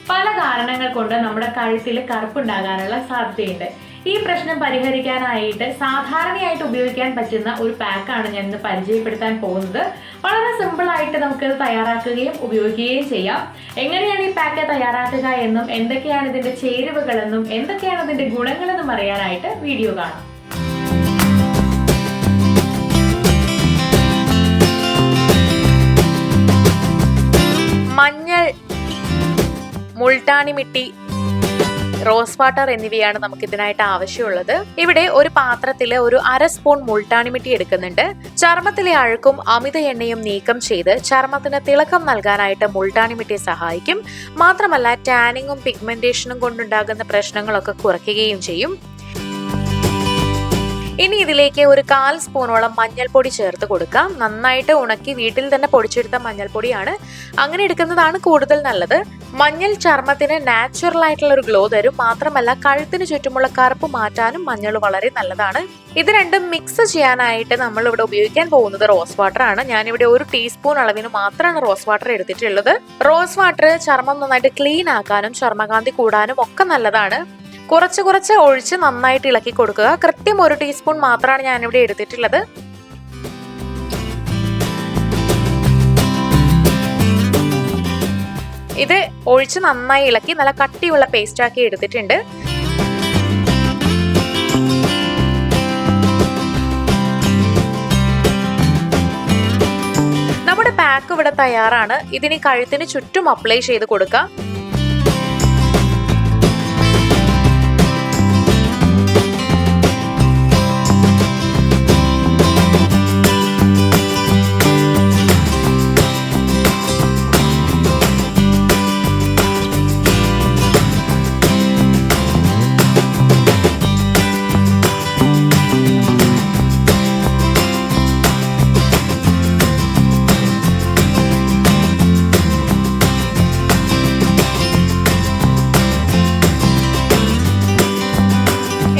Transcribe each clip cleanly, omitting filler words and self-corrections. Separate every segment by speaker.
Speaker 1: പല കാരണങ്ങൾ കൊണ്ട് നമ്മുടെ കഴുത്തിൽ കറുപ്പുണ്ടാകാനുള്ള സാധ്യതയുണ്ട്. ഈ പ്രശ്നം പരിഹരിക്കാനായിട്ട് സാധാരണയായിട്ട് ഉപയോഗിക്കാൻ പറ്റുന്ന ഒരു പാക്കാണ് ഞാൻ ഇന്ന് പരിചയപ്പെടുത്താൻ പോകുന്നത്. വളരെ സിമ്പിളായിട്ട് നമുക്കത് തയ്യാറാക്കുകയും ഉപയോഗിക്കുകയും ചെയ്യാം. എങ്ങനെയാണ് ഈ പാക്ക് തയ്യാറാക്കുക എന്നും എന്തൊക്കെയാണ് ഇതിന്റെ ചേരുവകളെന്നും എന്തൊക്കെയാണ് ഇതിന്റെ ഗുണങ്ങളെന്നും അറിയാനായിട്ട് വീഡിയോ കാണാം. മഞ്ഞൾ, മുൾട്ടാനി മിട്ടി, റോസ് വാട്ടർ എന്നിവയാണ് നമുക്ക് ഇതിനായിട്ട് ആവശ്യമുള്ളത്. ഇവിടെ ഒരു പാത്രത്തിൽ ഒരു 1/2 സ്പൂൺ മുൾട്ടാനി മിട്ടി എടുക്കുന്നുണ്ട്. ചർമ്മത്തിലെ അഴുക്കും അമിത എണ്ണയും നീക്കം ചെയ്ത് ചർമ്മത്തിന് തിളക്കം നൽകാനായിട്ട് മുൾട്ടാനി മിട്ടി സഹായിക്കും. മാത്രമല്ല ടാനിങ്ങും പിഗ്മെന്റേഷനും കൊണ്ടുണ്ടാകുന്ന പ്രശ്നങ്ങളൊക്കെ കുറയ്ക്കുകയും ചെയ്യും. ഇനി ഇതിലേക്ക് ഒരു 1/4 സ്പൂണോളം മഞ്ഞൾപ്പൊടി ചേർത്ത് കൊടുക്കാം. നന്നായിട്ട് ഉണക്കി വീട്ടിൽ തന്നെ പൊടിച്ചെടുത്ത മഞ്ഞൾപ്പൊടിയാണ്, അങ്ങനെ എടുക്കുന്നതാണ് കൂടുതൽ നല്ലത്. മഞ്ഞൾ ചർമ്മത്തിന് നാച്ചുറൽ ആയിട്ടുള്ള ഒരു ഗ്ലോ തരും. മാത്രമല്ല കഴുത്തിന് ചുറ്റുമുള്ള കറുപ്പ് മാറ്റാനും മഞ്ഞൾ വളരെ നല്ലതാണ്. ഇത് രണ്ടും മിക്സ് ചെയ്യാനായിട്ട് നമ്മൾ ഇവിടെ ഉപയോഗിക്കാൻ പോകുന്നത് റോസ് വാട്ടർ ആണ്. ഞാനിവിടെ 1 ടീസ്പൂൺ അളവിന് മാത്രമാണ് റോസ് വാട്ടർ എടുത്തിട്ടുള്ളത്. റോസ് വാട്ടർ ചർമ്മം നന്നായിട്ട് ക്ലീൻ ആക്കാനും ചർമ്മകാന്തി കൂടാനും ഒക്കെ നല്ലതാണ്. കുറച്ച് ഒഴിച്ച് നന്നായിട്ട് ഇളക്കി കൊടുക്കുക. കൃത്യം 1 ടീസ്പൂൺ മാത്രമാണ് ഞാനിവിടെ എടുത്തിട്ടുള്ളത്. ഇത് ഒഴിച്ച് നന്നായി ഇളക്കി നല്ല കട്ടിയുള്ള പേസ്റ്റ് ആക്കി എടുത്തിട്ടുണ്ട്. നമ്മുടെ പാക്ക് ഇവിടെ തയ്യാറാണ്. ഇതിന് കഴുത്തിന് ചുറ്റും അപ്ലൈ ചെയ്ത് കൊടുക്കാം.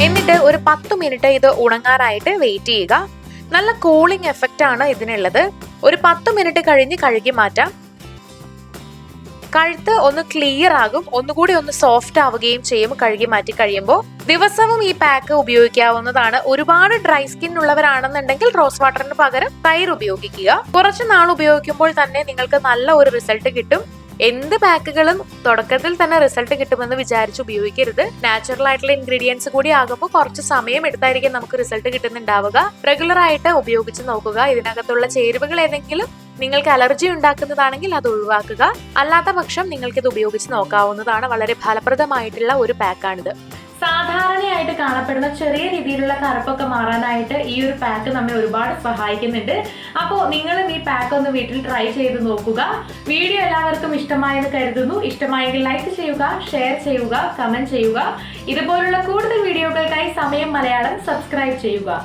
Speaker 1: എന്നിട്ട് ഒരു 10 മിനിറ്റ് ഇത് ഉണങ്ങാനായിട്ട് വെയിറ്റ് ചെയ്യുക. നല്ല കൂളിംഗ് എഫക്റ്റ് ആണ് ഇതിനുള്ളത്. ഒരു 10 മിനിറ്റ് കഴിഞ്ഞ് കഴുകി മാറ്റാം. കഴുത്ത് ഒന്ന് ക്ലിയർ ആകും, ഒന്നുകൂടി ഒന്ന് സോഫ്റ്റ് ആവുകയും ചെയ്യും കഴുകി മാറ്റി കഴിയുമ്പോൾ. ദിവസവും ഈ പാക്ക് ഉപയോഗിക്കാവുന്നതാണ്. ഒരുപാട് ഡ്രൈ സ്കിൻ ഉള്ളവരാണെന്നുണ്ടെങ്കിൽ റോസ് വാട്ടറിന് പകരം തൈര് ഉപയോഗിക്കുക. കുറച്ച് നാൾ ഉപയോഗിക്കുമ്പോൾ തന്നെ നിങ്ങൾക്ക് നല്ല ഒരു റിസൾട്ട് കിട്ടും. എന്ത് പാക്കുകളും തുടക്കത്തിൽ തന്നെ റിസൾട്ട് കിട്ടുമെന്ന് വിചാരിച്ച് ഉപയോഗിക്കരുത്. നാച്ചുറൽ ആയിട്ടുള്ള ഇൻഗ്രീഡിയൻസ് കൂടി ആകുമ്പോൾ കുറച്ച് സമയം എടുത്തായിരിക്കും നമുക്ക് റിസൾട്ട് കിട്ടുന്നുണ്ടാവുക. റെഗുലർ ആയിട്ട് ഉപയോഗിച്ച് നോക്കുക. ഇതിനകത്തുള്ള ചേരുവകൾ ഏതെങ്കിലും നിങ്ങൾക്ക് അലർജി ഉണ്ടാക്കുന്നതാണെങ്കിൽ അത് ഒഴിവാക്കുക. അല്ലാത്ത പക്ഷം നിങ്ങൾക്ക് ഇത് ഉപയോഗിച്ച് നോക്കാവുന്നതാണ്. വളരെ ഫലപ്രദമായിട്ടുള്ള ഒരു പാക്കാണിത്. സാധാരണയായിട്ട് കാണപ്പെടുന്ന ചെറിയ രീതിയിലുള്ള കറുപ്പൊക്കെ മാറാനായിട്ട് ഈ ഒരു പാക്ക് നമ്മെ ഒരുപാട് സഹായിക്കുന്നുണ്ട്. അപ്പോൾ നിങ്ങളും ഈ പാക്ക് ഒന്ന് വീട്ടിൽ ട്രൈ ചെയ്ത് നോക്കുക. വീഡിയോ എല്ലാവർക്കും ഇഷ്ടമായെന്ന് കരുതുന്നു. ഇഷ്ടമായെങ്കിൽ ലൈക്ക് ചെയ്യുക, ഷെയർ ചെയ്യുക, കമന്റ് ചെയ്യുക. ഇതുപോലുള്ള കൂടുതൽ വീഡിയോകൾക്കായി സമയം മലയാളം സബ്സ്ക്രൈബ് ചെയ്യുക.